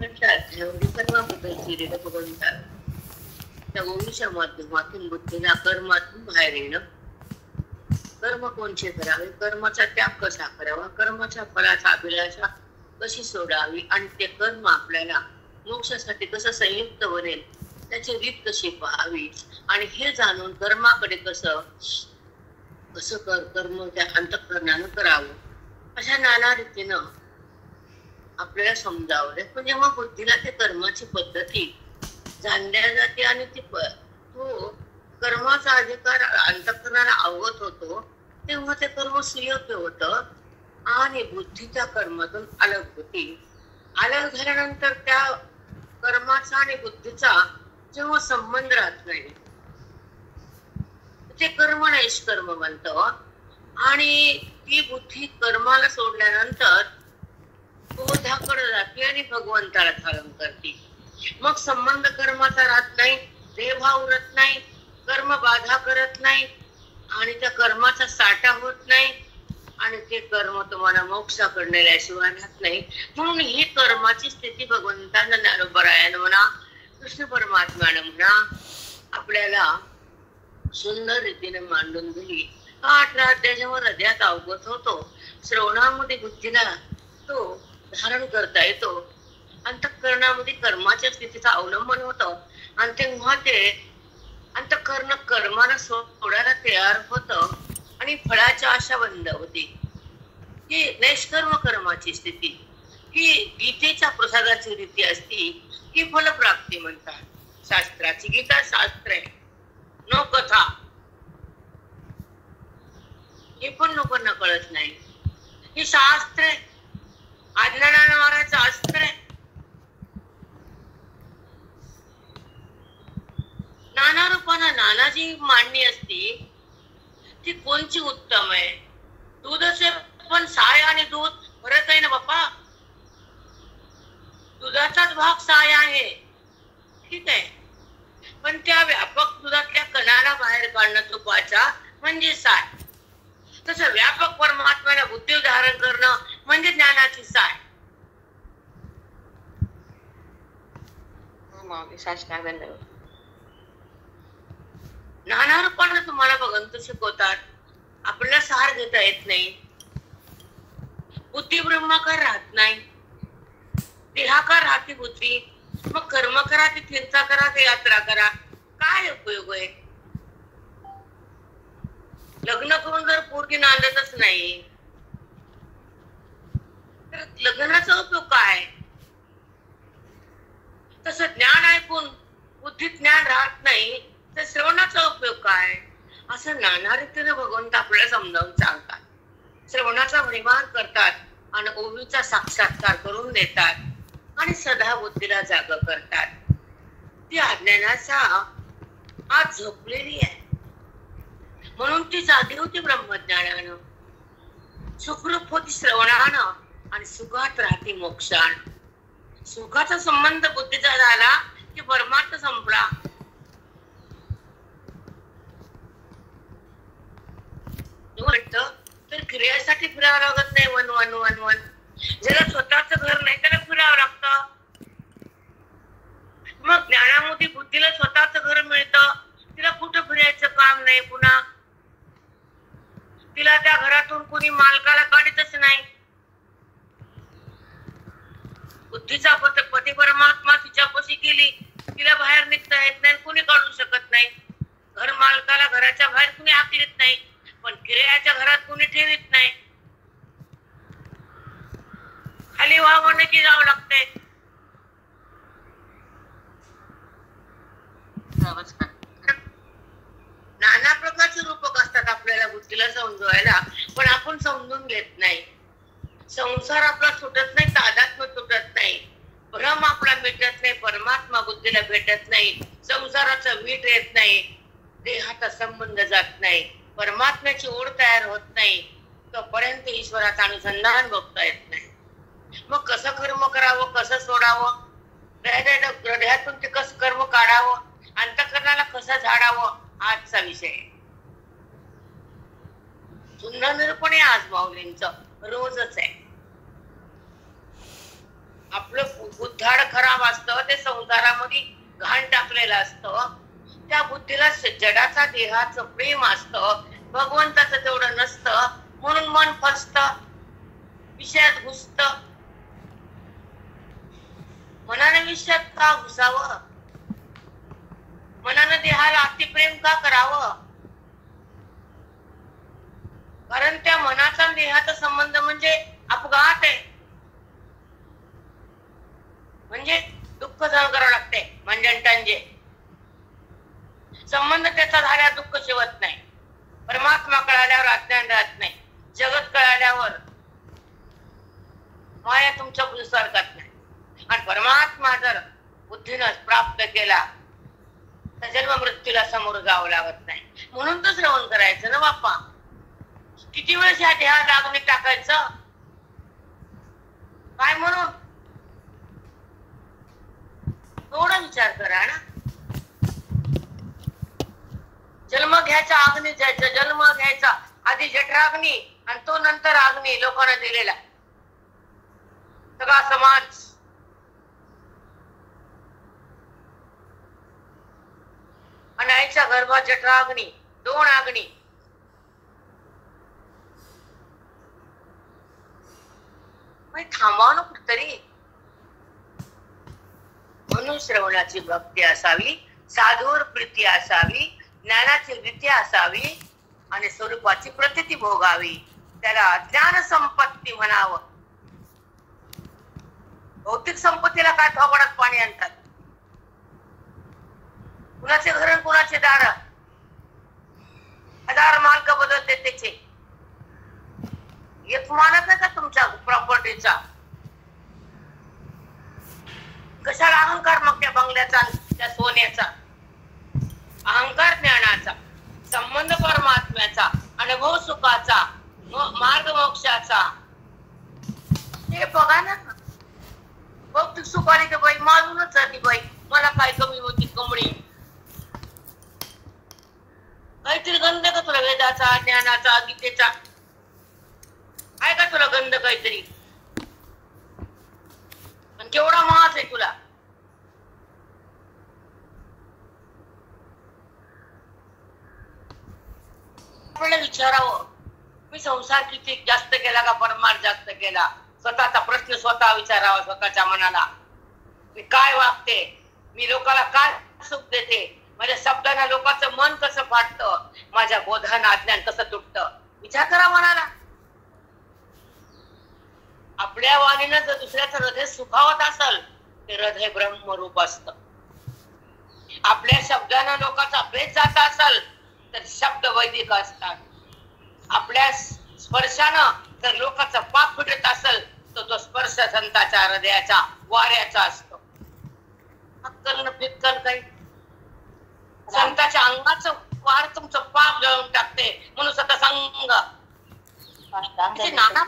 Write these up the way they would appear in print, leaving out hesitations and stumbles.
कर्माबद्दलची रीत भगवंतात त्या ओवीच्या माध्यमातून बुद्धीला कर्मातून बाहेर येणं. कर्म कोणचे करावे, कर्माचा त्याग कसा करावा, कर्माच्या फळाचा अभिलाषा कशी सोडावी आणि ते कर्म आपल्याला मोक्षासाठी कसं संयुक्त बनेल त्याची रीत कशी पाहावी आणि हे जाणून कर्माकडे कसं कर्म त्या अंतःकरणानं करावं अशा नाना रीतीनं आपल्याला समजावलं. पण जेव्हा बुद्धीला ते कर्माची पद्धती जाणल्या जाते आणि तो कर्माचा अधिकार अंतःकरणाला अवगत होतो तेव्हा ते कर्म सुयोग्य होतं आणि बुद्धी त्या कर्मातून अलग होती. अलग झाल्यानंतर त्या कर्माचा आणि बुद्धीचा जेव्हा संबंध राहत नाही ते कर्म निष्कर्म बनतं आणि ती बुद्धी कर्माला सोडल्यानंतर क्रोधाकडे जाते आणि भगवंताला धारण करते. मग संबंध कर्माचा राहत नाही, देहभाव उरत नाही, कर्म बाधा करत नाही आणि त्या कर्माचा साठा होत नाही आणि ते कर्म तुम्हाला मोक्षाकडे नेल्याशिवाय राहत नाही. म्हणून ही कर्माची स्थिती भगवंतानं ज्ञानोबरायानं म्हणा, कृष्ण परमात्म्यानं म्हणा आपल्याला सुंदर रीतीने मांडून दिली. हा 18 अध्याय जेव्हा हृदयात अवगत होतो, श्रवणामध्ये बुद्धीला तो धारण करता येतो, अंतःकरणामध्ये कर्माच्या स्थितीचं अवलंबन होतं आणि तेव्हा ते अंतःकरण कर्माला सोडायला तयार होतं आणि फळाची आशा बंद होती. ही निष्कर्म कर्माची स्थिती, ही गीतेच्या प्रसादाची रीती असती, ही फलप्राप्ती म्हणतात. शास्त्राची गीता शास्त्र आहे, न कथा. हे पण लोकांना कळत नाही. ही शास्त्र आहे, आज्ञानानं मारायचं अस्त्र आहे. नाना रूपानं नानाजी मांडणी असती ती कोणची उत्तम आहे. दूधाचे पण साय आणि दूध फरक आहे ना बाप्पा. दुधाचाच भाग साय आहे, ठीक आहे, पण त्या व्यापक दुधातल्या कणाला बाहेर काढणं तुपाच्या म्हणजे साय. तसं व्यापक परमात्म्याला बुद्धी धारण करणं म्हणजे ज्ञानाची साय. नाना रूपानं तुम्हाला भगवंत शिकवतात. आपल्याला सार घेता येत नाही, बुद्धी ब्रह्माकार राहत नाही, देहाकार राहते बुद्धी. मग कर्म करा, ती तीर्थ करा, ते यात्रा करा, काय उपयोग आहे. लग्न करून जर पोरगी नांदतच नाही तर लग्नाचा उपयोग काय. तसं ज्ञान ऐकून बुद्धीत ज्ञान राहत नाही तर श्रवणाचा उपयोग काय. असं नाना रीतीने भगवंत आपल्याला समजावून सांगतात. श्रवणाचा परिमाण करतात आणि ओवीचा साक्षात्कार करून देतात आणि सदा बुद्धीला जाग करतात. ती अज्ञानाचा आज झोपलेली आहे म्हणून ती जागी होती ब्रह्मज्ञानानं, सुखरूप होती श्रवणानं आणि सुखात राहते मोक्षानं. सुखाचा संबंध बुद्धीचा झाला की परमार्थ संपला. तर क्रियासाठी फिरावं लागत नाही. वन वन वन वन ज्याला स्वतःच घर नाही त्याला फिरावं लागतं. मग ज्ञानामध्ये बुद्धीला स्वतःच घर मिळतं, तिला कुठं फिरायचं काम नाही. पुन्हा तिला त्या घरातून कोणी मालकाला काढतच नाही. बुद्धीचा पती परमात्मा तिच्यापाशी गेली, तिला बाहेर निघता येत नाही, कोणी काढू शकत नाही. घर मालकाला घराच्या बाहेर कोणी हाकलीत नाही, पण किरायाच्या घरात कोणी ठेवीत नाही. खाली वाहवणे की जावं लागते. नाना प्रकारचे रूपक असतात आपल्याला बुद्धीला समजवायला, पण आपण समजून घेत नाही. संसार आपला सुटत नाही, तादात्म्य तुटत नाही, भ्रम आपला मिटत नाही, परमात्मा बुद्धीला भेटत नाही, संसाराचा वीट येत नाही, देहाचा संबंध जात नाही, परमात्म्याची ओढ तयार होत नाही, तोपर्यंत ईश्वराचं अनुसंधान बघता येत नाही. मग कसं कर्म करावं, कसं सोडावं, हृदयातून ते कसं कर्म काढावं, अंतःकरणाला कसं झाडावं, आजचा विषय. सुंदर निरूपण आज माऊलींचं रोजच आहे. आपलं बुद्धाड खराब असतं, ते संसारामध्ये घाण टाकलेलं असतं. त्या बुद्धीला जडाचा देहाचं प्रेम असतं, भगवंताचं तेवढं नसतं, म्हणून मन फसत, विषयात घुसत. मनाने विषयात का घुसावं? मनानं देहाला अतिप्रेम का करावं? कारण त्या मनाचा देहाचा संबंध म्हणजे अपघात आहे, म्हणजे दुःख सहन करावं लागते. म्हणजे संबंध त्याचा झाल्यावर दुःख शिवत नाही. परमात्मा कळाल्यावर अज्ञान राहत नाही. जगत कळाल्यावर माया तुमच्या स्वर्गात नाही. आणि परमात्मा जर बुद्धीनं प्राप्त केला तर जन्म मृत्यूला समोर जावं लागत नाही. म्हणून तर श्रवण करायचं ना बाप्पा. किती वेळेस ह्या देहात अग्नी टाकायचं काय म्हणून? थोडा विचार करा ना. जन्म घ्यायचा अग्नी जायचं, जन्म घ्यायचा आधी जठराग्नी आणि तो नंतर अग्नी लोकांना दिलेला सगळा समाज. आणि आईच्या गर्भात जठराग्नी, 2 अग्नी. थांबाव ना कुठतरी. म्हणून श्रवणाची भक्ती असावी, साधूवर प्रीती असावी, ज्ञानाची रीती असावी आणि स्वरूपाची प्रतीती भोगावी. त्याला ज्ञान संपत्ती म्हणावं. भौतिक संपत्तीला काय थोबाडात पाणी आणतात? कुणाचे घर कुणाचे दार, हजार मालक बदलते त्याचे. एक मानत नाही का तुमच्या प्रॉपर्टीचा? कशाला अहंकार मग त्या बंगल्याचा, त्या सोन्याचा? अहंकार ज्ञानाचा, संबंध परमात्म्याचा, अनुभव सुखाचा, मार्ग मोक्षाचा. हे बघा ना. भौतिक सुख आली की बाई माजूनच जाते. बाई मला काय कमी होती कमळी? काहीतरी गंध का तुला वेदाचा, ज्ञानाचा, गीतेचा? आहे का तुला गंध काहीतरी? पण केवढा मास आहे तुला? आपल्याला विचारावं, मी संसार किती जास्त केला का परमार्थ जास्त केला? स्वतःचा प्रश्न स्वतः विचारावा स्वतःच्या मनाला. मी काय वागते? मी लोकांना काय सुख देते? माझ्या शब्दांना लोकांचं मन कसं फाटतं? माझ्या बोधानं अज्ञान कसं तुटतं? विचार करा मनाला. आपल्या वाणीनं जर दुसऱ्याचं हृदय सुखावत असेल ते हृदय ब्रह्मरूप असत. आपल्या शब्दानं लोकांचा भेद जात असेल तर शब्द वैदिक असतात. आपल्या स्पर्शानं जर लोकांचा पाप फुटत असेल तर तो स्पर्श संताच्या हृदयाचा, वाऱ्याचा असतो. अक्कल न फिक्कल काही. संताच्या अंगाचं वार तुमचं पाप जळून टाकते. म्हणून सतसंग नाना.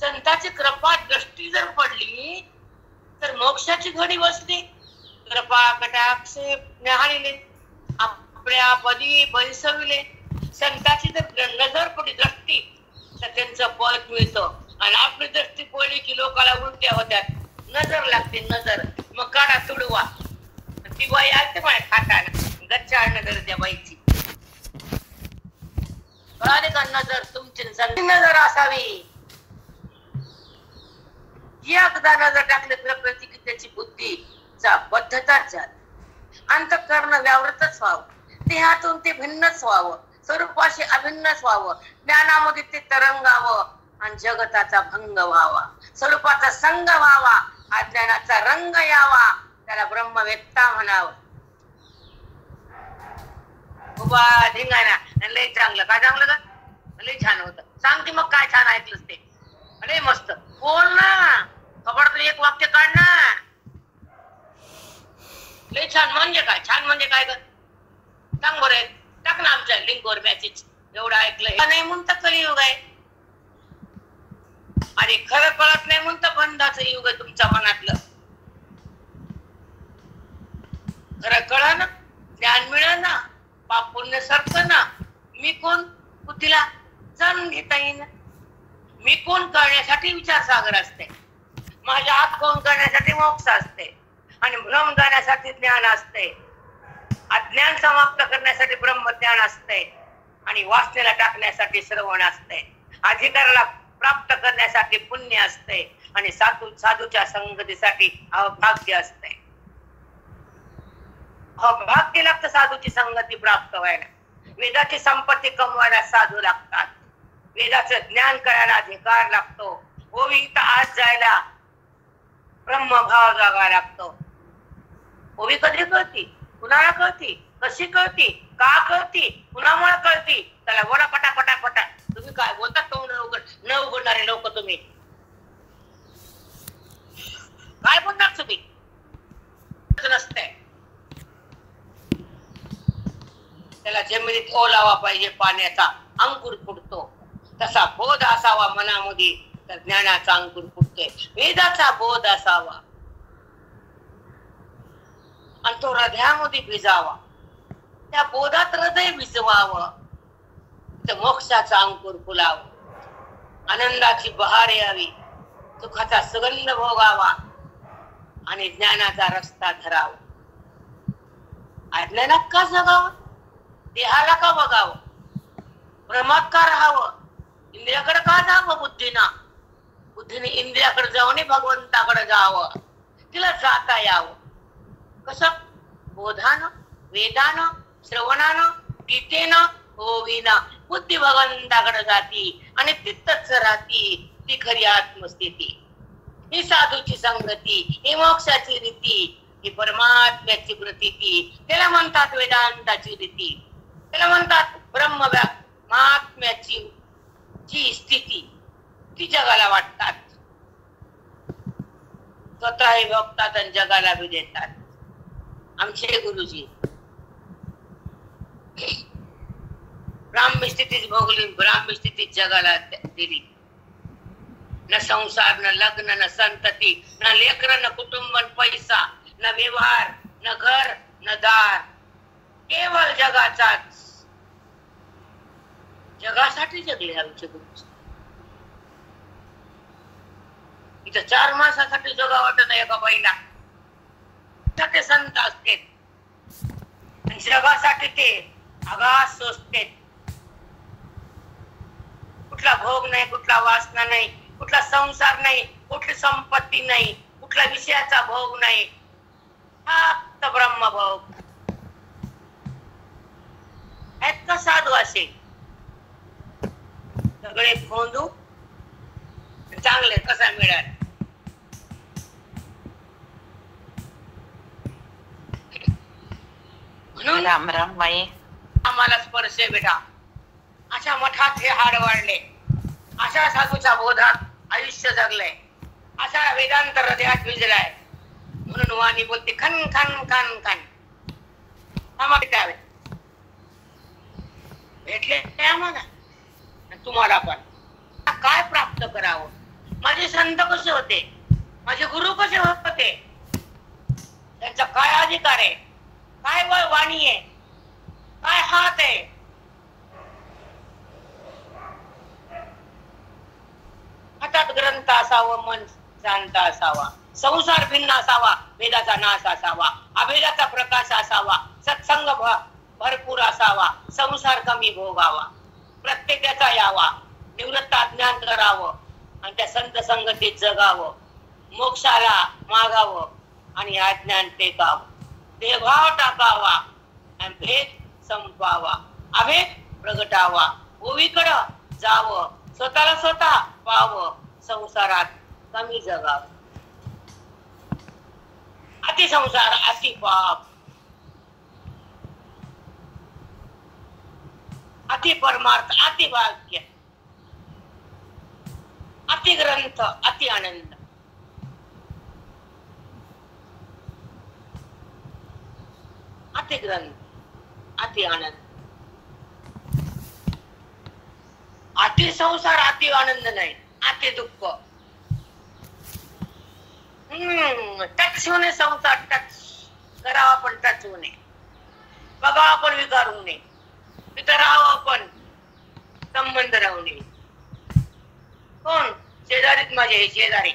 संताची कृपा दृष्टी जर पडली तर मोक्षाची घडी बसली. कृपा कटाक्ष न्याहाळिले, आपल्या पदी बैसविले. संताची जर नजर पडली दृष्टी तर त्यांचं पद मिळतं. आणि आपली दृष्टी पडली की लोकांना उलट्या होत्यात. नजर लागते नजर. मग काढा तुडवा. ती बाई आलते माझ्या खाताना गच्चाळ नजर त्या बाईची. कळाले का? नजर तुमची नजर असावी. एकदा नजर टाकले प्रकृती की त्याची बुद्धीचा बद्धताच झाली. अंतःकरण व्यावृतच व्हावं, देहातून ते भिन्नच व्हावं, स्वरूपाशी अभिन्नच व्हावं, ज्ञानामध्ये ते तरंगावं आणि जगताचा भंग व्हावा, स्वरूपाचा संग व्हावा, अज्ञानाचा रंग यावा. त्याला ब्रह्मवेत्ता म्हणावं. उभा धिंगाणा लय चांगलं. काय चांगलं का? लय छान होतं. सांगते मग काय छान ऐकलंस ते? अरे मस्त बोल ना. खबरदार एक वाक्य काढ ना. लय छान म्हणजे काय? छान म्हणजे काय ग? सांग बरं. टाक ना आमच्या लिंकवर मॅसेज. एवढं ऐकलंय नाही म्हणता कलियुग आहे. अरे खरं कळत नाही म्हणता बंधाचं युग आहे तुमच्या मनातलं. खरं कळा ना, ज्ञान मिळ ना, पाप पुण्य सरक ना. मी कोण? बुद्धीला जाणून घेता येईन. मी कोण कळण्यासाठी विचारसागर असते, माझ्या आत कोण करण्यासाठी मोक्ष असते, आणि भ्रम जाण्यासाठी ज्ञान असते, अज्ञान समाप्त करण्यासाठी ब्रह्मज्ञान असते, आणि वासनेला टाकण्यासाठी श्रवण असते, अधिकाराला प्राप्त करण्यासाठी पुण्य असते, आणि साधूच्या संगतीसाठी अभाग्य असते. अभाग्य लागतं साधूची संगती प्राप्त व्हायला. वेदाची संपत्ती कमवायला साधू लागतात. वेदाचं ज्ञान करायला अधिकार लागतो. ओवीत आत जायला ब्रह्मभाव जागा लागतो. ओवी कधी कळती, कुणाला कळती, कशी कळती, का कळती, कुणामुळे कळती, त्याला बोला पटा. तुम्ही काय बोलता तोंड न उघडणारे लोक, तुम्ही काय बोलणार? तुम्ही नसते. त्याला जमिनीत ओलावा पाहिजे, पाण्याचा अंकुर फुटतो. तसा बोध असावा मनामध्ये, तर ज्ञानाचा अंकुर फुटतोय. वेदाचा बोध असावा आणि तो हृदयामध्ये भिजावा. त्या बोधात हृदय भिजवावं, तर मोक्षाचा अंकुर फुलावं, आनंदाची बहार यावी, सुखाचा सुगंध भोगावा, आणि ज्ञानाचा रस्ता धरावा. अज्ञानात का जगावं, देहाला का बघावं, भ्रमात का राहावं, इंद्रियाकडे का जावं, बुद्धीने इंद्रियाकडे जाऊन भगवंताकडे जावं, तिला जाता यावं. कसं? बोधानं, वेदानं, श्रवणानं, गीतेनं, ओवीनं बुद्धी भगवंताकडे जाती आणि तिथंच राहती. ती खरी आत्मस्थिती. ही साधूची संगती, ही मोक्षाची रीती, ही परमात्म्याची प्रतीती. त्याला म्हणतात वेदांताची रीती. त्याला म्हणतात ब्रह्ममात्म्याची जी स्थिती. ती जगाला वाटतात, स्वतःही भोगतात आणि जगाला बी देतात. आमचे गुरुजी ब्राह्मी स्थितीच भोगली, ब्राह्मी स्थितीच जगाला दिली. न संसार, न लग्न, न संतती, न लेकर, न कुटुंब, न पैसा, न व्यवहार, न घर, न दार, केवळ जगाचाच. जगासाठी जगले आमचे गुरुजी. इथं 4 मासासाठी जगा वाटत नाही एका बाईला. ते संत असते, जगासाठी ते आगास सोसते. कुठला भोग नाही, कुठला वासना नाही, कुठला संसार नाही, कुठली संपत्ती नाही, कुठला विषयाचा भोग नाही, फक्त ब्रह्मभोग. इतका साधू असे सगळे भोंदू चांगले कसा मिळाला. म्हणून आम्हाला स्पर्श बेटा. अशा मठात हे हाड वाढले, अशा साधूच्या बोधात आयुष्य जगलंय, अशा वेदांत हृदयात विजलाय. म्हणून वाणी बोलते खन खन खन खन. आम्हाला भेटले आम्हाला, तुम्हाला पण. काय प्राप्त करावं? माझे संत कसे होते, माझे गुरु कसे होते, त्यांचा काय अधिकार आहे, काय वाणी आहे, काय हात आहे. हातात ग्रंथ असावं, मन शांत असावा, संसार भिन्न असावा, वेदाचा नाश असावा, अभेदाचा प्रकाश असावा, सत्संग भरपूर असावा, संसार कमी भोगावा, प्रत्येकाचा यावा, निवृत्त अज्ञान करावं आणि त्या संत संगतीत जगावं, मोक्षाला मागावं आणि अज्ञान टेकावं, देवभाव टाकावा आणि भेद संपवावा, अभेद प्रगटावा, ओवीकडं जावं, स्वतःला स्वतः पाहावं, संसारात कमी जगावं. अति संसार, अति पाप, अति परमार्थ, अति भाग्य, अति ग्रंथ, अति आनंद. अति ग्रंथ, अति आनंद, अति संसार, अति आनंद नाही, अति दुःख. टच होणे संसार, टच करावा पण टच होणे, बघावा पण विकारू नये, तिथं राहावं पण संबंध राहू नये. कोण? शेजारीत माझे हे शेजारी.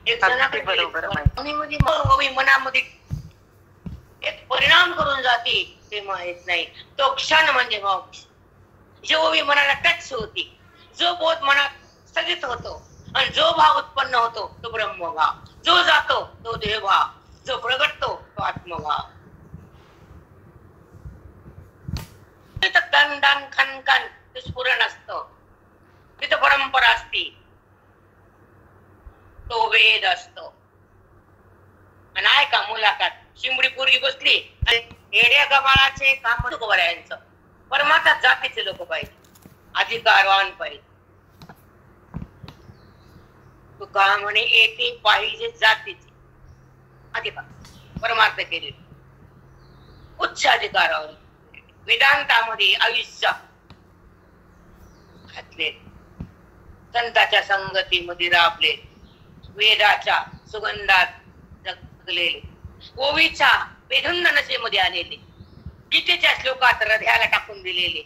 एक जणाकडे मनामध्ये एक परिणाम करून जाते ते माहित नाही. तो क्षण म्हणजे मोक्ष. जो ओवी मनाला टच होती, जो बोध मनात स्थगित होतो आणि जो भाव उत्पन्न होतो तो ब्रह्मभाव. जो जातो तो देवभाव, जो प्रगटतो तो आत्मभाव. तिथं दन दन खन खन ते स्फुरण असतं, तिथं परंपरा असती, तो वेद असतो. आणि ऐका मुलाखत, शिंबडी पोरगी बसली आणि येड्या गबाळाचे काम नको बऱ्यांचं. परमात्मा जातीचे लोक पाहिजे, अधिकारवान पाहिजे. तुका म्हणे येते पाहिजे जातीचे अधिकार, परमार्थ केले उच्च अधिकारावर. वेदांतामध्ये आयुष्य घातले, संतांच्या संगतीमध्ये राबले, वेदाच्या सुगंधात जगलेले, ओवीच्या वेधुंद नशेमध्ये आलेले, गीतेच्या श्लोकात हृदयाला टाकून दिलेले.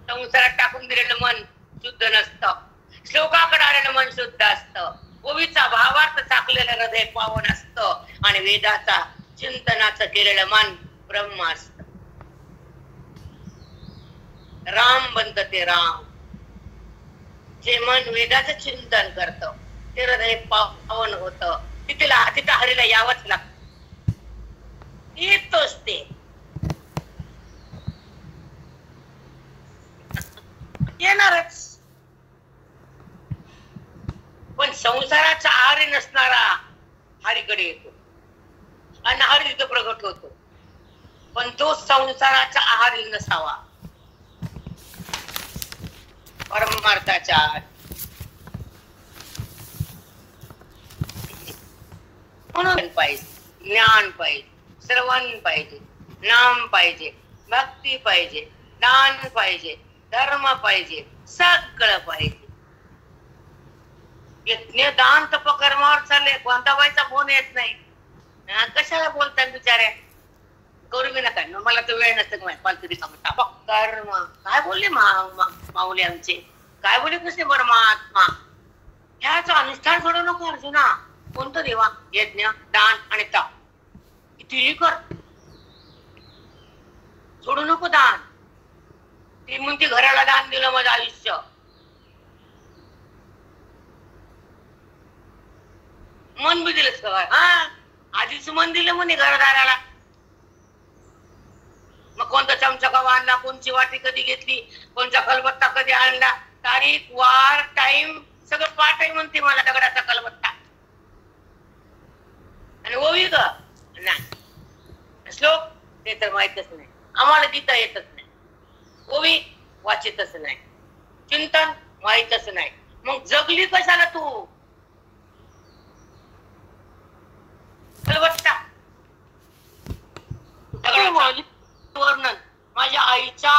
संसारात टाकून दिलेलं मन शुद्ध नसतं, श्लोकाकडे आलेलं मन शुद्ध असतं. ओवीचा भावार्थ चाकलेलं हृदय पावन असतं आणि वेदाचा चिंतनाचं केलेलं मन ब्रह्म असत. राम बनत ते राम. जे मन वेदाचं चिंतन करत ते हृदय पावन होत. तिथं हरीला यावंच लागत, येतोच ते. येणारच. पण संसाराचा आहारी नसणारा हरीकडे येतो आणि हरी तिथं प्रगट होतो. पण तो संसाराचा आहारी नसावा, परमार्थाच्या म्हणून पाहिजे, ज्ञान पाहिजे, श्रवण पाहिजे, नाम पाहिजे, भक्ती पाहिजे, दान पाहिजे, धर्म पाहिजे, सगळं पाहिजे. यज्ञ दान तप कर्मावर चालले, कोणता बाईचा फोन येत नाही. कशाला बोलतात बिचाऱ्या, करू बी नका, मला तर वेळ नसतं. पालतुरी कर्म काय बोलले माऊली आमचे, काय बोलले कृष्ण परमात्मा. ह्याचं अनुष्ठान सोडू नको अर्जुना. कोणतं देवा? यज्ञ दान आणि तप कितीही कर, सोडू नको दान. ती म्हणते घराला दान दिलं माझं आयुष्य. मन बी दिलंच का? हा, आधीच मन दिलं म्हणे घरदाराला. मग कोणता चमचा कवा आणला, कोणची वाटी कधी घेतली, कोणचा खलबत्ता कधी आणला, तारीख वार टाइम सगळं पाठ आहे म्हणते मला दगडाचा खलबत्ता. आणि ओवी ग नाही, श्लोक ते तर माहितच नाही आम्हाला, गीता येतच नाही, ओवी वाचितच नाही, चिंतन माहितच नाही. मग जगली कशाला तू? खलबत्ता वर्णन माझ्या आईच्या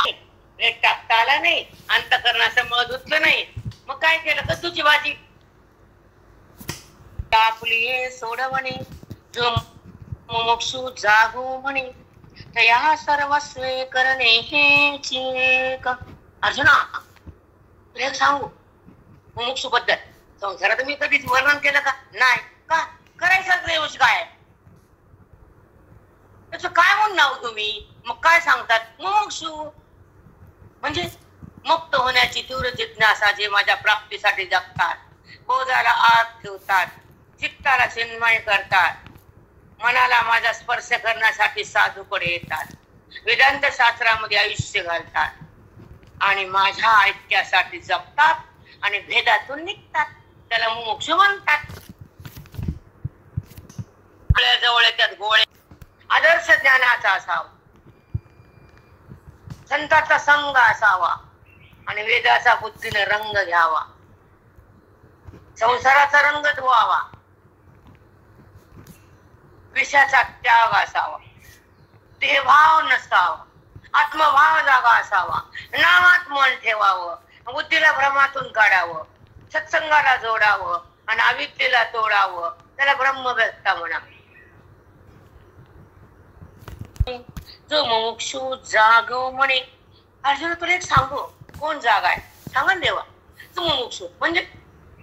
रेट टाकता आला नाही, अंतकरणाचं मळ धुतलं नाही. मग काय केलं? कद्दूची भाजी टाकली सोडवणे, जो मुमुक्षु जागो म्हणे, तया सर्वस्वे करणे हेच एक. अर्जुना तुला एक सांगू, मुमुक्षु बद्दल संसारात मी कधीच वर्णन केलं का? नाही. का करायचं देवच काय? त्याचं काय म्हणून नाव तुम्ही? मग काय सांगतात? मुमुक्षु म्हणजे मुक्त होण्याची तीव्र जिज्ञासा, जे माझ्या प्राप्तीसाठी जगतात, बोधाला आत ठेवतात, चित्ताला चिन्मय करतात, मनाला माझा स्पर्श करण्यासाठी साधूकडे येतात, वेदांत शास्त्रामध्ये आयुष्य घालतात आणि माझ्या ऐक्यासाठी जगतात आणि भेदातून निघतात. त्याला मुमुक्षु म्हणतात. जवळ येतात गोळे. आदर्श ज्ञानाचा असावा, संताचा संग असावा आणि वेदाचा बुद्धीने रंग घ्यावा, संसाराचा रंग धुवावा, विषयाचा त्याग असावा, देहभाव नसावा, आत्मभाव जागा असावा, नामात मन ठेवावं, बुद्धीला भ्रमातून काढावं, सत्संगाला जोडावं आणि अविद्येला तोडावं. त्याला ब्रह्मव्यक्ता म्हणावे. जो मुमुक्षु जागो म्हणे, अर्जुन तुला एक सांगू, कोण जागा आहे सांगा ना देवा. तू मुमुक्षु म्हणजे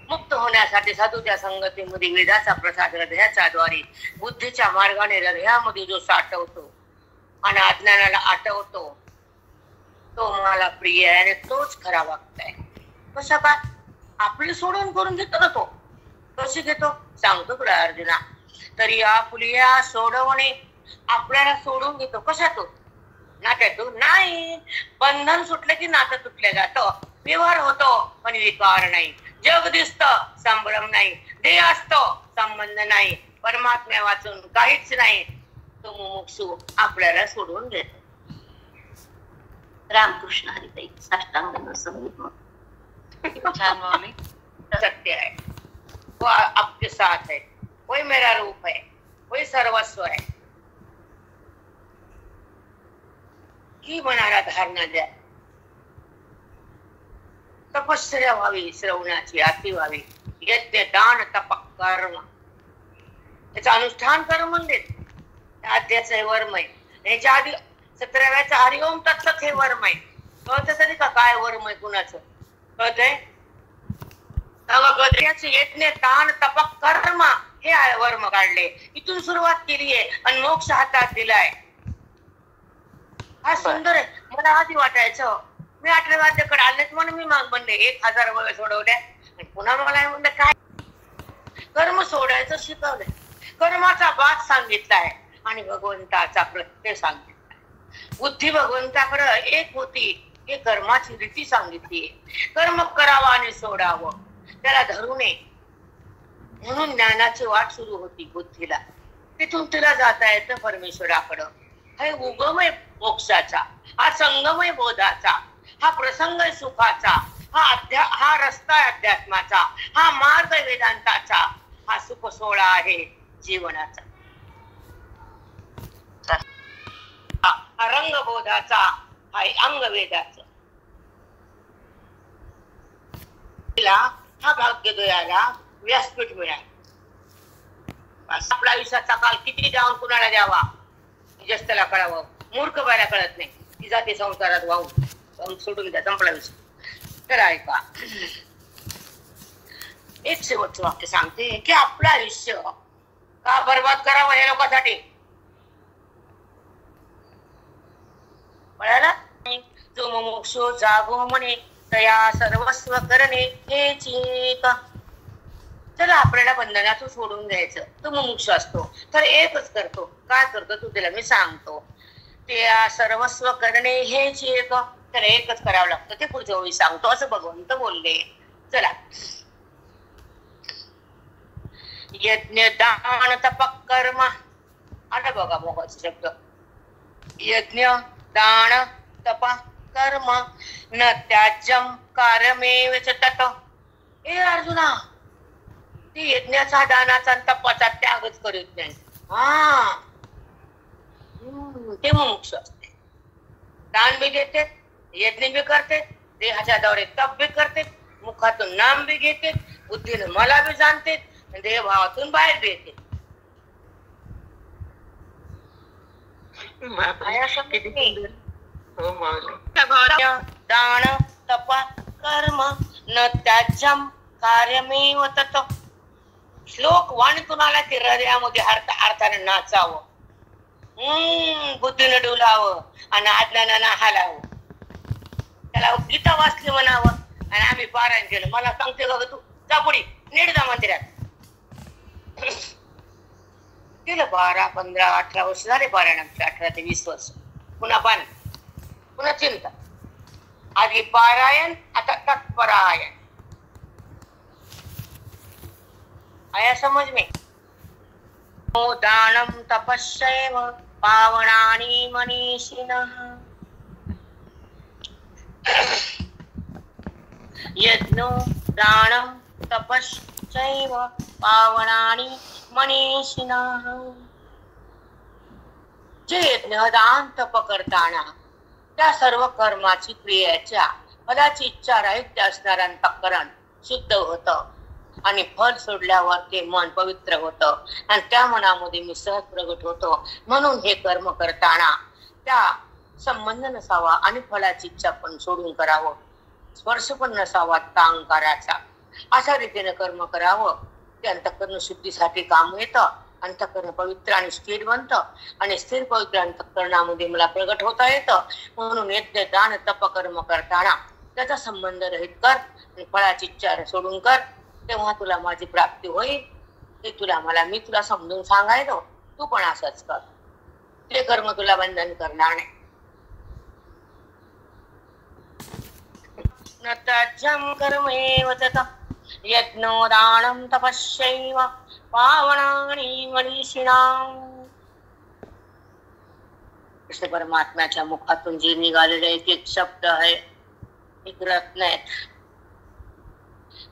मुक्त होण्यासाठी साधूच्या संगतीमध्ये वेदाचा प्रसाद हृदयाच्या द्वारे बुद्धीच्या मार्गाने हृदयामध्ये जो साठवतो आणि अज्ञानाला आठवतो तो मला प्रिय आहे आणि तोच खरा वागताय. कसं काय? आपली सोडून करून घेतो ना तो. कशी घेतो सांगतो तुला अर्जुना. तरी आपुलिया सोडवणे, आपल्याला सोडून घेतो. कशातून? नात्यातून नाही. बंधन सुटलं की नातं तुटलं जातं. व्यवहार होतो पण विकार नाही. जग दिसत संभ्रम नाही. देह असतो संबंध नाही. परमात्म्या वाचून काहीच नाही. तो मुमुक्षु आपल्याला सोडून घेतो. रामकृष्ण हरिताई साष्टांग संगीत छान माऊली. सत्य है, वो आपके साथ है, वही मेरा रूप है, वही सर्वस्व है. ही मनाला धारणा द्या. तपश्चर्या व्हावी, श्रवणाची आरती व्हावी. यज्ञ दान तप कर्म त्याचं अनुष्ठान कर म्हणजे आद्याचं हे वर्म आहे. ह्याच्या आधी 17व्याचा हरिओम तत्सत हे वर्म आहे. कळत तरी का काय वर्म आहे कुणाचं? कळतंय? यज्ञ दान तप कर्म हे वर्म काढले. इथून सुरुवात केली आहे आणि मोक्ष हातात दिलाय. हा सुंदर आहे. मला आधी वाटायचं मी 8व्या वाद्याकडे आले म्हणून मी म्हणले 1000 वेळ सोडवल्या आणि पुन्हा मला म्हणलं काय कर्म सोडायचं शिकवलंय. कर्माचा बात सांगितलाय आणि भगवंताचा प्रत्यय सांगितलाय. बुद्धी भगवंताकडे एक होती. हे कर्माची रीती सांगितली. कर्म करावं आणि सोडावं, त्याला धरू नये म्हणून ज्ञानाची वाट सुरू होती बुद्धीला. तिथून तिला जाता येतं परमेश्वराकडं. हे उगमय मोक्षाचा, हा संगमय बोधाचा, हा प्रसंग सुखाचा, हा रस्ता अध्यात्माचा, हा मार्ग वेदांताचा, हा सुख सोहळा आहे जीवनाचा, हा रंग बोधाचा, हा अंग वेदाचा. हा भाग्योदयाला व्यासपीठ मिळाला. आपला आयुष्याचा काल किती जाऊन कुणाला द्यावा जस्ताला कळावं. मूर्ख बायला कळत नाही. ती जाते संसारात वाहून सोडून द्या, संपला विषय. तर ऐका, एक शेवटचं वाक्य सांगते की आपलं आयुष्य का बर्बाद करावं या लोकांसाठी? कळाला? जो मुमुक्षु जागो म्हणे तया सर्वस्व करणे हेच एक. चला आपल्याला बंधनातून सोडून द्यायचं. तो मुमुक्षु असतो तर एकच करतो. काय करतो तू त्याला मी सांगतो. ते सर्वस्व करणे हेच एक. तर एकच करावं लागतं. ते पुढच्या वेळी सांगतो असं भगवंत बोलले. चला, यज्ञ दान तप कर्म आता बघा मोहाचा शब्द. यज्ञ दान तप कर्म न त्याज्यम कार्यमेव च तत. ए अर्जुना, ती यज्ञाचा दानाचा तपाचा त्यागच करीत नाही. ते मोक्ष असते. दान बी देते, यज्ञ बी करते, देहाच्या द्वारे तप बी करते, मुखातून नाम बी घेते, बुद्धीने मला बी जाणते, देह भावातून बाहेर बी येते. दान तप कर्म न त्याज्यम कार्यमेव तत. श्लोक वाणीतून आला की हृदयामध्ये अर्थाने नाचावं, बुद्धीनं डोलावं आणि अज्ञानानं हालावं. त्याला गीता वाचली म्हणावं आणि आम्ही पारायण केलं. मला सांगते बघ तू जा पुढे नीट जा मंदिरात. केलं 12, 15, 18 वर्ष झाले पारायण आमचे. 18 ते 20 वर्ष. पुन्हा पाणी, पुन्हा चिंता. आधी पारायण, आता तत्परायण. आया समझ में? दानम तपस्यैव पावनानि मनीषिणः. यज्ञो दानम तपश्चैव पावनानि मनीषिणः. जे यज्ञ दान तप करताना त्या सर्व कर्माची क्रियेच्या फलाची इच्छा राहित्य असणाऱ्या अंतःकरण शुद्ध होतं आणि फल सोडल्यावर ते मन पवित्र होतं आणि त्या मनामध्ये मी सहज प्रगट होतो. म्हणून हे कर्म करताना त्या संबंध नसावा आणि फळाची इच्छा पण सोडून करावं. स्पर्श पण नसावा अहंकाराचा. अशा रीतीने कर्म करावं. ते अंतःकरण शुद्धीसाठी काम येतं. अंतःकरण पवित्र आणि स्थिर बनतं आणि स्थिर पवित्र अंतःकरणामध्ये मला प्रगट होता येतं. म्हणून यज्ञ दान तप कर्म करताना त्याचा संबंध रहित कर आणि फळाची इच्छा सोडून कर. तेव्हा तुला माझी प्राप्ती होईल. ते मी तुला समजून सांगायलो. तू पण असंच कर. ते कर्म तुला बंधन करणार नाही. न त्याज्यं कर्मेव तत यज्ञो दानं तपश्चैव पावनानि मनीषिणाम्. कृष्ण परमात्म्याच्या मुखातून जे निघालेले एक एक शब्द आहे, एक रत्न आहे.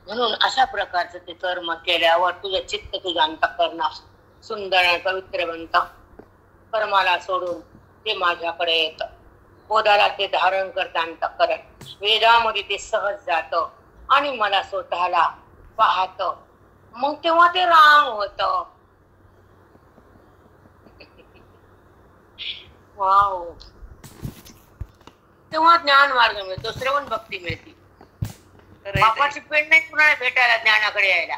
म्हणून अशा प्रकारचं ते कर्म केल्यावर तुझं चित्त तुझं अंतःकरणात सुंदर आणि पवित्र बनतं. कर्माला सोडून ते माझ्याकडे येतं. बोधाला ते धारण करतं अंतःकरण. वेदामध्ये ते सहज जातं आणि मला स्वतःला पाहतं. मग तेव्हा ते राम होतं. वाव. तेव्हा ज्ञान मार्ग मिळतो. श्रवण भक्ती मिळते. बापाची पेंड नाही कुणाला भेटायला ज्ञानाकडे यायला.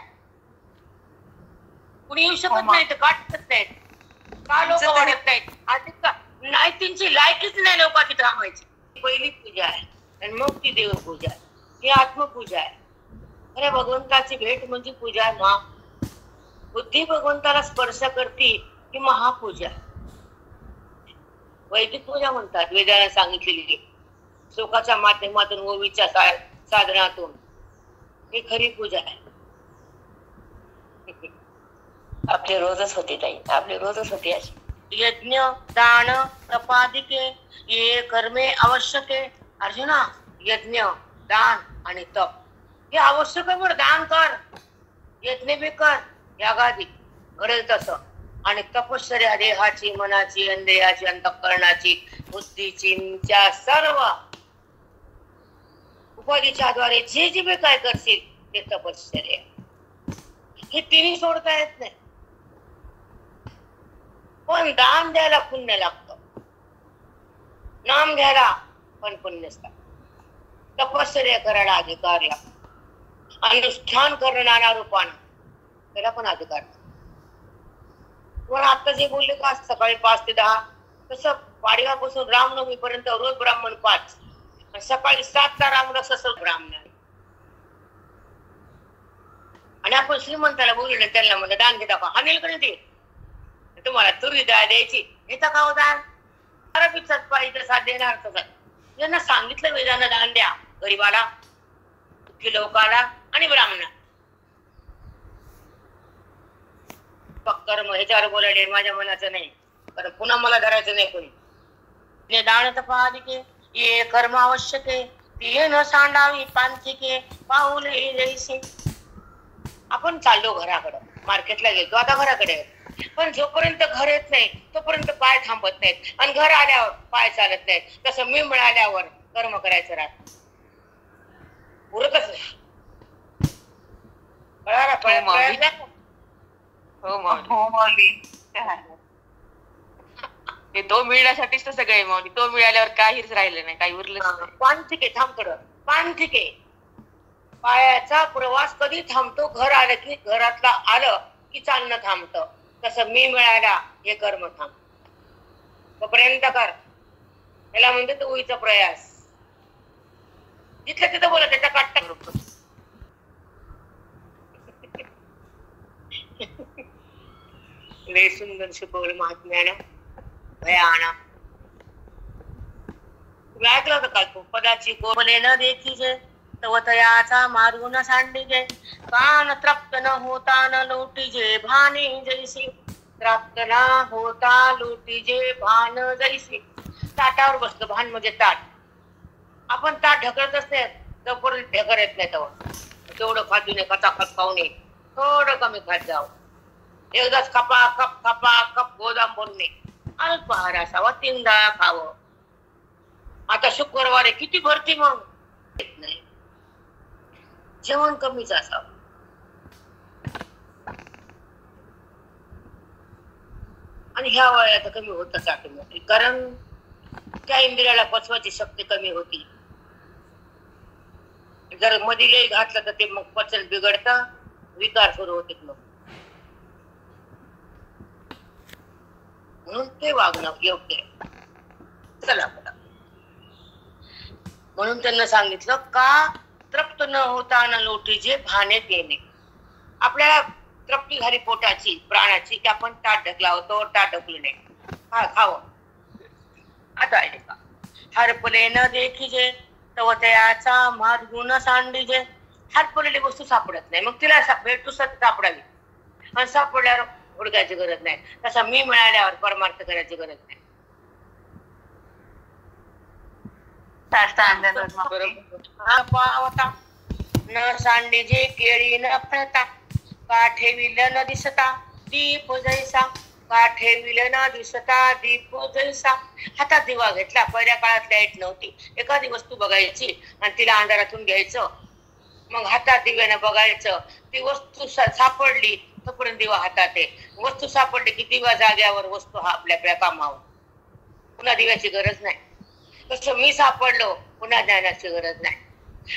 कुणी येऊ शकत नाही. तर काटत नाहीत. का लोक वाढत नाहीत? आधी का नाही, त्यांची लायकीच नाही लोकांची थांबायची. पहिली पूजा आहे आणि मग ती देवपूजा आहे. ही आत्मपूजा आहे. अरे भगवंताची भेट म्हणजे पूजा आहे. बुद्धी भगवंताला स्पर्श करते ही महापूजा. वैदिक पूजा म्हणतात वेदाने सांगितलेली. शोकाच्या माध्यमातून ओवीच्या साधनातून ही खरी पूजा आहे. आपली रोजच होती ताई, आपली रोजच होती अशी. यज्ञ दान तपादिके ये कर्मे आवश्यके. अर्जुना, यज्ञ दान आणि तप हे आवश्यक आहे. बरं, दान कर, यज्ञ बी कर, यागादी घडेल तसं. आणि तपश्चर्या देहाची, मनाची, इंद्रियाची, अंतःकरणाची, बुद्धीची सर्व उपाधीच्या द्वारे जे जे काय करशील ते तपश्चर्या. हे तिन्ही सोडता येत नाही. पण दान द्यायला पुण्य लागतं. नाम घ्यायला पण पुण्य असतं. तपश्चर्या करायला अधिकार लागतो. अनुष्ठान करणाऱ्या रूपाने त्याला पण अधिकार. तुम्हाला आता जे बोलले का सकाळी 5 ते 10 तसं पाडव्यापासून रामनवमी पर्यंत रोज ब्राह्मण 5 आणि सकाळी 7चा रामरस असं ब्राह्मण. आणि आपण श्रीमंताला बोलले त्यांना म्हणजे दान घेता का? हानेल का नाही? ते तुम्हाला तुरी डाळ द्यायची, घेता का हो दान? पाहिजे साथ देणार तसं. यांना सांगितलं वेदानं दान द्या. गरीबाला, दुःखी लोकाला आणि ब्राह्मणा. कर्म ह्याच्यावर बोलायले माझ्या मनाचं नाही. कारण पुन्हा मला धरायचं नाही कोणी. दान तपादिके ये कर्म आवश्यके ते न सांडावी पांथिके पाऊले जैसे. आपण चाललो घराकडं, मार्केटला गेलो आता घराकडे. पण जोपर्यंत घर येत नाही तोपर्यंत पाय थांबत नाहीत आणि घर आल्यावर पाय चालत नाहीत. तसं मी मिळाल्यावर कर्म करायचं राहत उरतच नाही. ते तो मिळण्यासाठीच तर सगळे माऊली. तो मिळाल्यावर काहीच राहिलं नाही, काही उरलंच नाही. पांथिके थांबकडं. पांथिके पायाचा प्रवास कधी थांबतो? घर आलं की, घरातला आलं की चालणं थांबतं. तसं मी मिळायला हे कर्म थांब. तोपर्यंत कर. त्याला म्हणते तो उईचा प्रयास. जिथलं तिथं बोला त्याचा काटता करू. लय सुंदर शिकवलं महात्म्यानं. भयाना तुम्ही ऐकलं होतं काल? पदाची कोमले न देखीजे तवतयाचा मारून सांडीजे. कान तृप्त न होता न लोटीजे भाने जैसी. तृप्त न होता लोटीजे भान जैसी. ताटावर बसतो. भान म्हणजे ताट. आपण ताट ढकलतच नाही जोपर्यंत ढकर येत नाही तेव्हा. तेवढं खाजू नये, कचाकच खाऊ नये, थोडं कमी खात जावं. एकदाच खपा कप गोदाम भरून अल्प आहार असावा. 3दा खावं. आता शुक्रवारी किती भरती मग येत नाही. जेवण कमीच असावं. आणि ह्या वयात कमी होतच ऑटोमॅटिक. कारण त्या इंद्रियाला पचवायची शक्ती कमी होती. जर मधीलही घातलं तर ते मग पचन बिघडतं, विकार सुरू होते मग. म्हणून ते वागणं योग्य आहे. चला पुढं. म्हणून त्यांना सांगितलं का तृप्त न होता न लोटीचे भानेत येणे. आपल्याला तृप्ती झाली पोटाची प्राणाची की आपण ताट ढकला होतो, ताट ढकलू नये, खावं. आता ऐका, हरपले न देखीजे तव तयाचा मार गुण सांडीजे. हरपलेली वस्तू सापडत नाही, मग तिला भेटू सापडावी. आणि सापडल्यावर हुडकायची गरज नाही. तसा मी मिळाल्यावर परमार्थ करायची गरज नाही. पावता न सांडीजे केळी न फळता, काठे विल न दिसता दीप जैसा. काठे विल न दिसता दीप जैसा. हातात दिवा घेतला. पहिल्या काळात लाईट नव्हती. एखादी वस्तू बघायची आणि तिला अंधारातून घ्यायचं, मग हातात दिव्याने बघायचं. ती वस्तू सापडली तोपर्यंत दिवा हातात आहे. वस्तू सापडली की दिवा जाग्यावर, वस्तू हा आपल्या आपल्या कामावर. पुन्हा दिव्याची गरज नाही. तसं मी सापडलो पुन्हा ज्ञानाची गरज नाही.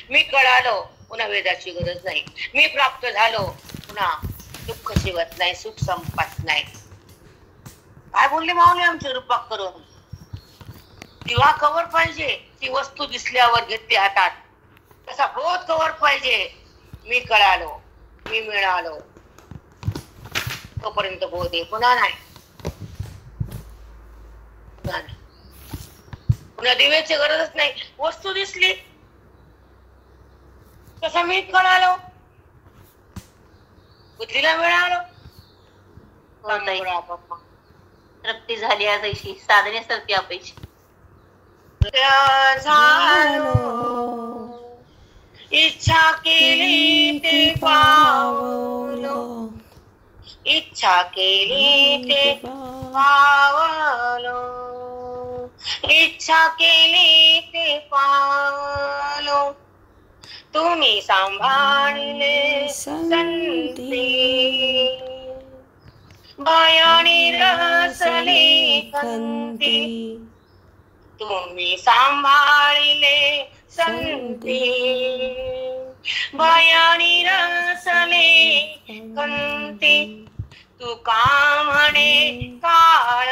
मी कळालो पुन्हा वेदाची गरज नाही. मी प्राप्त झालो पुन्हा दुःख शिवत नाही, सुख संपत नाही. काय बोलले माऊली आमचे रूपाक करून. दिवा कवर पाहिजे, ती वस्तू दिसल्यावर घेतली हातात. तसा बोध कवर पाहिजे, मी कळालो, मी मिळालो, तोपर्यंत बोध आहे. पुन्हा नाही, पुन्हा दिव्याची गरजच नाही. वस्तू दिसली तसं मी कळालो, बुद्धीला मिळालो. तृप्ती झाली आजशी साधण्यासारखी अपेक्षा. इच्छा केली ते पावलो, इच्छा केली ते पावलो, इच्छा केली ते पावलो. तुम्ही सांभाळले संती, बयाणी रसली खंती. तुम्ही सांभाळले संती, बयाणी रसले खंती. तू का म्हणे काळ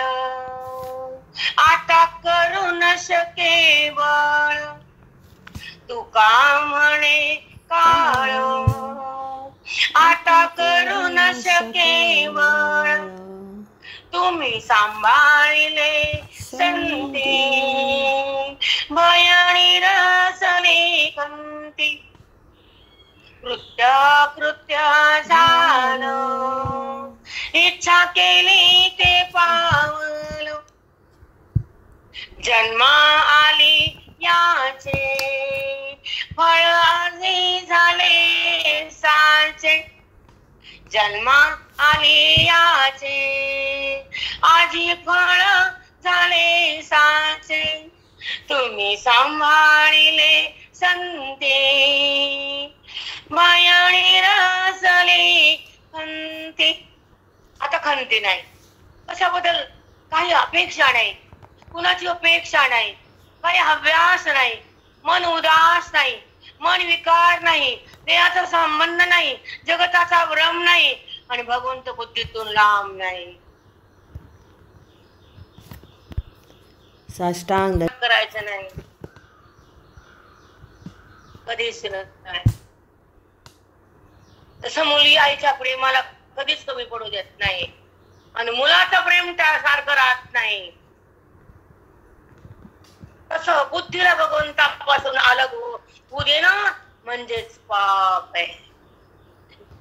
आता करू न शके बळ. तू का म्हणे काळ आता करू न शके बळ. तुम्ही सांभाळले संती, बयाणी रसले खंती. कृत्य झालं, इच्छा केली ते पावलो. जन्मा आली याचे फळ आजी झाले साचे. जन्मा आली याचे आजी फळ झाले साचे. तुम्ही सांभाळले संते, बयाणी रसले खंती. आता खंती नाही, कशाबद्दल काही अपेक्षा नाही, कुणाची अपेक्षा नाही, काही हव्यास नाही, मन उदास नाही, मन विकार नाही, देहाचा संबंध नाही, जगताचा भ्रम नाही आणि भगवंत बुद्धीतून लांब नाही. साष्टांग करायचं नाही, कधीच नाही. तसं मुली आईच्या प्रेमाला कधीच कमी पडू देत नाही आणि मुलाचं प्रेम त्यासारखं राहत नाही. तसं बुद्धीला भगवंतापासून अलग होऊ देणं म्हणजेच पाप आहे.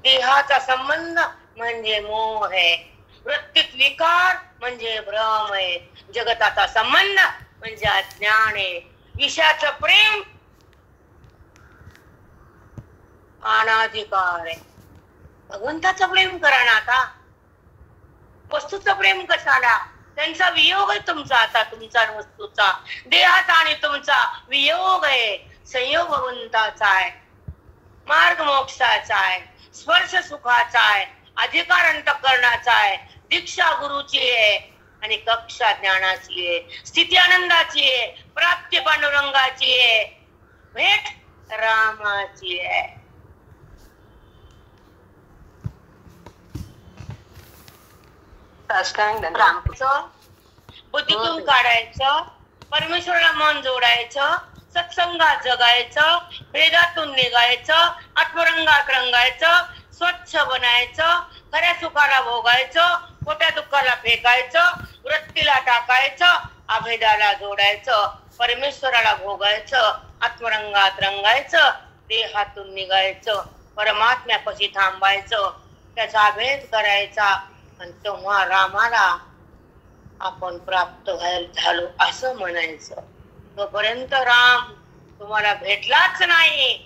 देहाचा संबंध म्हणजे मोह आहे, वृत्तीत विकार म्हणजे भ्रम आहे, जगताचा संबंध म्हणजे अज्ञान आहे. विषयाचं प्रेम अनाधिकार आहे. भगवंताचं प्रेम करा ना. आता वस्तूचं प्रेम कशाला? त्यांचा वियोग आहे तुमचा, आता तुमचा वस्तूचा, देहाचा आणि तुमचा वियोग आहे. संयोग भगवंताचा आहे, मार्ग मोक्षाचा आहे, स्पर्श सुखाचा आहे, अधिकार अंतःकरणाचा आहे, दीक्षा गुरुची आहे. आणि कक्षा ज्ञानाची आहे, स्थिती आनंदाची आहे, प्राप्ती पांडुरंगाची आहे, भेट रामाची आहे. रामचं बुद्धीतून काढायचं, परमेश्वराला मन जोडायचं, सत्संगात जगायचं, भेदातून निघायचं, आत्मरंगात रंगायचं, स्वच्छ बनायचं, खऱ्या सुखाला भोगायचं, खोट्या दुःखाला फेकायचं, वृत्तीला टाकायचं, अभेदाला जोडायचं, परमेश्वराला भोगायचं, आत्मरंगात रंगायचं, देहातून निघायचं, परमात्म्यापाशी थांबायचं, त्याचा अभेद करायचा आणि तेव्हा रामाला आपण प्राप्त झालो असं म्हणायचं. तोपर्यंत राम तुम्हाला भेटलाच नाही,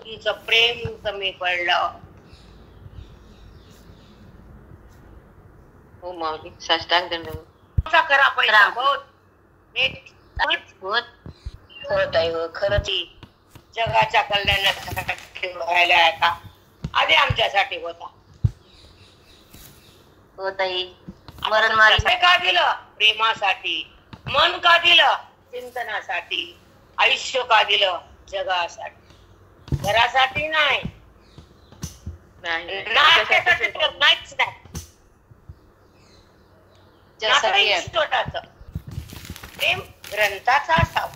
तुमचं प्रेम कमी पडलं. हो माऊली, साष्टांग दंडवत. करा पैसा बहुत होत आहे हो, खरंच जगाच्या कल्याणासाठी व्हायला आता आधी आमच्यासाठी होता. होत आहे. मरण मारी का दिलं? प्रेमासाठी. मन का दिलं? चिंतनासाठी. आयुष्य का दिलं? जगासाठी. घरासाठी नाही, नाहीच नाही. प्रेम ग्रंथाचा असावा,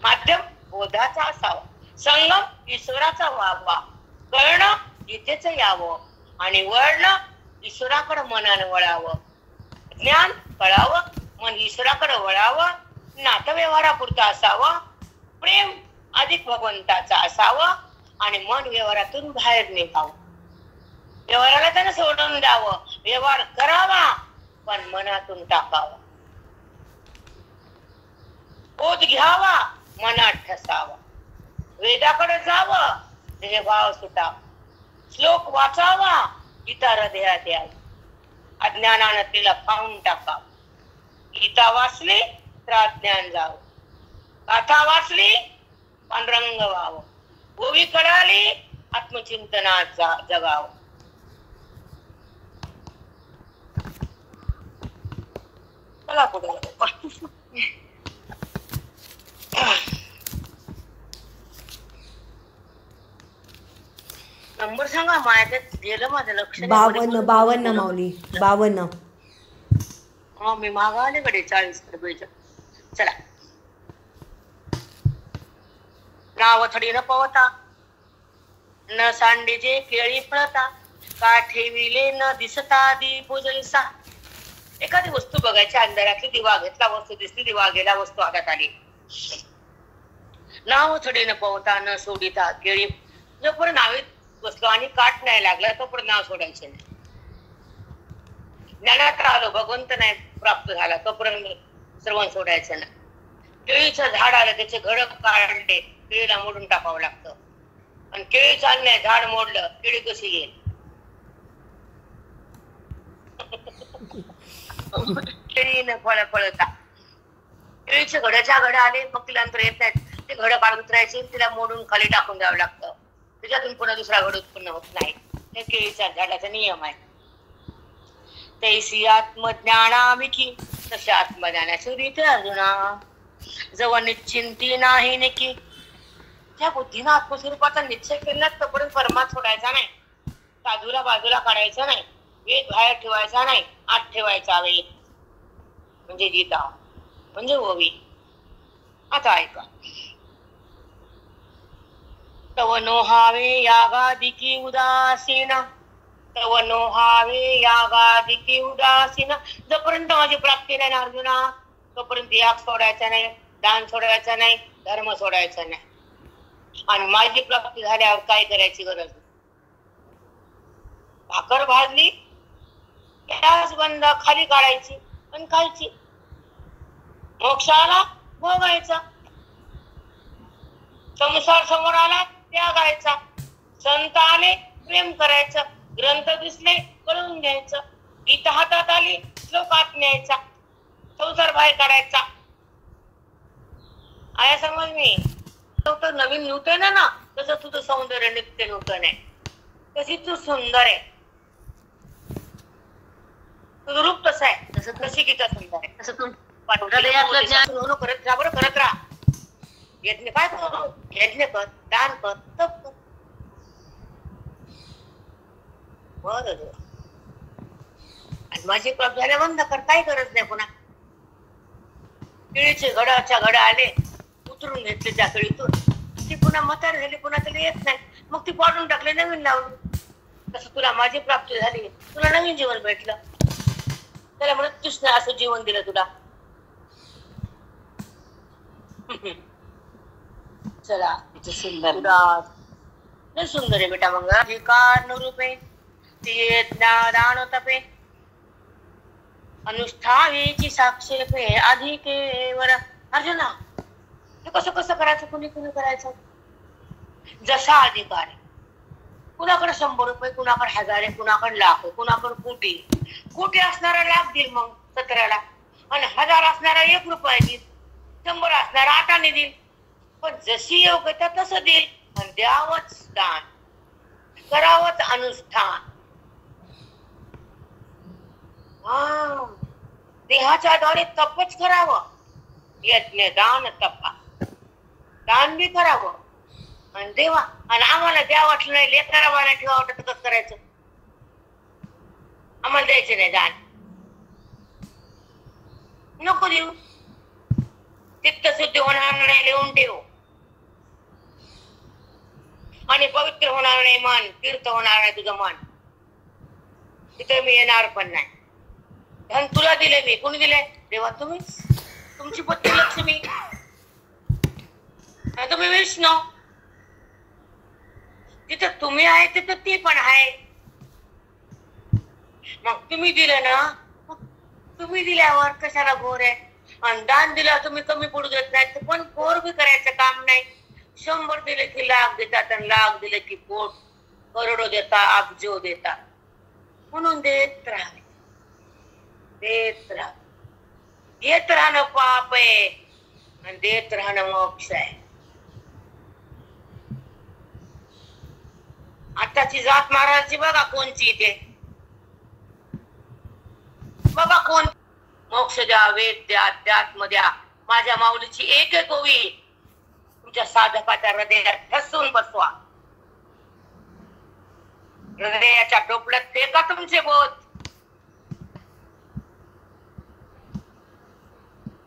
माध्यम बोधाचा असावा, संगम ईश्वराचा व्हावा, कळणं गीतेच यावं आणि वळणं ईश्वराकडे मनानं वळावं. ज्ञान कळावं, मन ईश्वराकडे वळावं, नातं व्यवहारापुरतं असावं, प्रेम अधिक भगवंताचा असावं आणि मन व्यवहारातून बाहेर निघावं. व्यवहाराला त्यानं सोडून द्यावं, व्यवहार करावा पण मनातून टाकावा. बोध घ्यावा, मनात ठसावा, वेदाकडे जावं, हे भाव सुटावा, श्लोक वाचावा, गीता हृदयात यावी, अज्ञानानं तिला खाऊन टाकावं. गीता वाचली तर अज्ञान जावं, गाथा वाचली पांडुरंग व्हावं, ओवी कळाली आत्मचिंतनात जगावं. चला पुढे. नंबर सांगा, माझ्यात गेलं माझं लक्ष. 52 माऊली, 52. हा मी मागाले कडे 40 रुपयाच्या. चला. नाव थडी न पवता, न सांडीजे केळी फळता, का ठेविले न दिसता दीप जैसा. एखादी वस्तू बघायची, अंधारातली दिवा घेतला, वस्तू दिसली, दिवा गेला, वस्तू हातात आली. नाव थडी न पवता, न सोडिता केळी. जोपर्यंत नावीत बसलो आणि काट नाही लागला तोपर्यंत नाव सोडायचे नाही. ज्ञानात राहिलो, भगवंत नाही प्राप्त झाला तोपर्यंत सर्व सोडायचं नाही. केळीचं झाड आलं, त्याचे घड काढले, केळीला मोडून टाकावं लागतं. आणि केळी चालणे, झाड मोडलं, केळी कशी येईल? केळीनं फळ फळता. केळीचे घड्याच्या घड आले, मग तिला अंतर येत नाहीत, ते घड काढून उतरायचे, तिला मोडून खाली टाकून द्यावं लागतं. त्याच्यातून पुन्हा दुसरा घड उत्पन्न होत नाही. हे केळीच्या झाडाचा नियम आहे. तैसी आत्मज्ञानाविकी तसे आत्मज्ञानाची रीत अर्जुना, जवळ निश्चिंती नाही नेकी. त्या बुद्धीनं आत्मस्वरूपाचा निश्चय केला तोपर्यंत परमात सोडायचा नाही, साधूला बाजूला काढायचा नाही, वेद बाहेर ठेवायचा नाही, आत ठेवायचा वेद म्हणजे गीता म्हणजे ओवी. आता ऐका. तव नोहावे यागादिकी उदासीना, तव नोहावे यागादिकी उदासीना. जोपर्यंत माझी प्राप्ती नाही अर्जुना तोपर्यंत याग सोडायचा नाही, दान सोडायचा नाही, धर्म सोडायचा नाही. आणि माझी प्राप्ती झाल्यावर काय करायची गरज? भाकर भाजली गॅस बंद, खाली काढायची आणि खायची. मोक्षाला भोगायचा, संसार समोर आला त्यागायचा, संत आले प्रेम करायचं, ग्रंथ दिसले कळून घ्यायचं, गीता हातात आली श्लोकात न्यायचा, संसार बाहेर काढायचा. आया समज मी नवीन नूतन आहे ना, तसं तुझं सौंदर्य नित्य नूतन आहे, तशी तू सुंदर आहे. तुझं रूप तसं आहे, तसं कशी की तसं आहे. तसं तू हृदयातलं ज्ञान होणं करत जा बरं, करत राहा. यज्ञ काय करू, यज्ञ कर, दान कर, तप कर. बरं. आणि माझी प्रॉप झाल्या बंद कर, काही गरज नाही पुन्हा. केळीचे घडाच्या घडा आले, उतरून घेतले त्या केळीतून, ती पुन्हा म्हातारी झाली, पुन्हा त्याला येत नाही, मग ती पाडून टाकले, नवीन लावली. तसं तुला माझी प्राप्ती झाली, तुला नवीन जीवन भेटलं. त्याला मृत्यूच नाही असं जीवन दिलं तुला. चला सुंदर लय सुंदर आहे बेटा. मग अधिकार रूपे ते दान तपे अनुष्ठावेची साक्षेपे अधिकेवर. अर्जुना हे कसं कसं करायचं, कुणी कुणी करायचं. जसा अधिकार आहे, कुणाकडे 100 रुपये, कुणाकडे 1000, कुणाकडे लाख, कुणाकडे कोटी. कोटी असणारा लाख देईल मग 17ला, आणि 1000 असणारा 1 रुपया देईल, 100 असणारा 8 देईल. पण जशी योग्यता तसं देईल. आणि द्यावंच दान, करावंच अनुष्ठान. देहाच्या द्वारे तपच करावं, यज्ञ दान तपा, दान बी करावं. आणि देवा, आणि आम्हाला द्या वाटलं नाही, लेकराला मला ठेवा वाटत कसं करायचं. आम्हाला द्यायचं नाही दान, नको देऊ. चित्त शुद्धी होणार नाही, लिहून ठेव. आणि पवित्र होणार नाही मन, तीर्थ होणार नाही तुझं मन. तिथे मी येणार पण नाही. धन तुला दिले मी, कोणी दिले? देवा तुम्हीच. तुमची पत्नी लक्ष्मी, तुम्ही विष्णू. तिथं तुम्ही आहे तिथं ती पण आहे. मग तुम्ही दिलं ना, तुम्ही दिल्यावर कशाला घोर आहे. आणि दान दिल्यावर तुम्ही कमी पडू देत नाही, पण घोर बी करायचं काम नाही. 100 दिले की लाख देतात, आणि लाख दिले की कोट, करोडो देता, अब्जो देता. म्हणून देत राहावे, देत राहा. येत राहणं पाप आहे, आणि देत राहणं मोक्ष आहे. आताची जात महाराजची बघा कोणची इथे, बघा कोण. मोक्ष द्या, वेद द्या, अध्यात्म द्या. माझ्या माऊलीची एक एक ओवी तुमच्या साधकाच्या हृदयात ठसून बसवा. हृदयाच्या टोपल्यात फेका तुमचे बोध.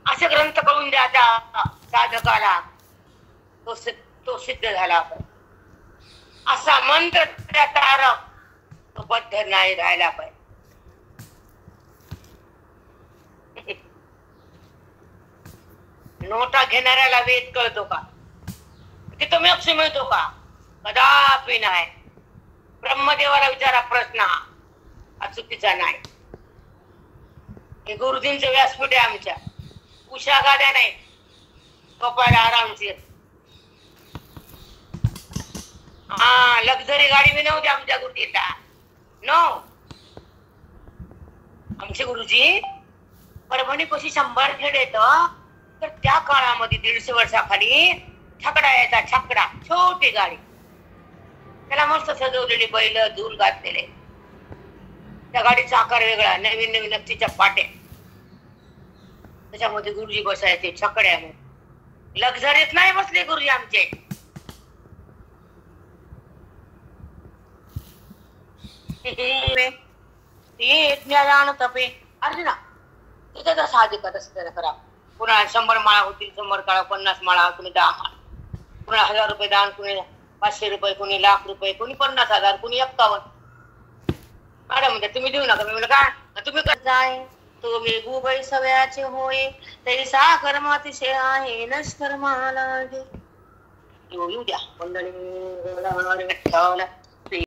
असे ग्रंथ करून द्या त्या साधकाला, तो सिद्ध झाला. असा मंत्र त्या तारक तो बद्ध नाही राहायला पाहिजे. नोटा घेणाऱ्याला वेद कळतो का? तिथं मोक्ष मिळतो का? कदापि नाही. ब्रह्मदेवाला विचारा प्रश्न, हा चुकीचा नाही. हे गुरुजींचं व्यासपीठ आहे आमच्या. उषा गाड्या नाही, कपायला आरामशीर. लक्झरी गाडी बी नव्हती आमच्या गुरुजीला. नो, आमचे गुरुजी परभणी पशी 100 खेड येत. तर त्या काळामध्ये 150 वर्षाखाली छकडा यायचा, छकडा, छोटी गाडी. त्याला मस्त सजवलेली बैल, धूल घातलेले. त्या गाडीचा आकार वेगळा, नवीन नवीन नक्षीच्या पाट्या. त्याच्यामध्ये गुरुजी बसायचे छकड्यामध्ये. लक्झरीत नाही बसले गुरुजी आमचे. ज्ञान तपे. अर्जुना तिथे तर साधिक तसं करा. पुन्हा 100 माळा होतील, 100 काळा, 50 माळा, कुणी 10 माळा, पुन्हा 1000 रुपये दान, कुणी 500 रुपये, कुणी लाख रुपये, कुणी 50,000, कुणी 51. मॅडम म्हणते तुम्ही देऊ नका. मी म्हणलं काय तुम्ही जाय तुम्ही गुबै सवयाचे होय, तैसा कर्मातिशय आहे नष्कर्माला. येऊ द्या मंडळी.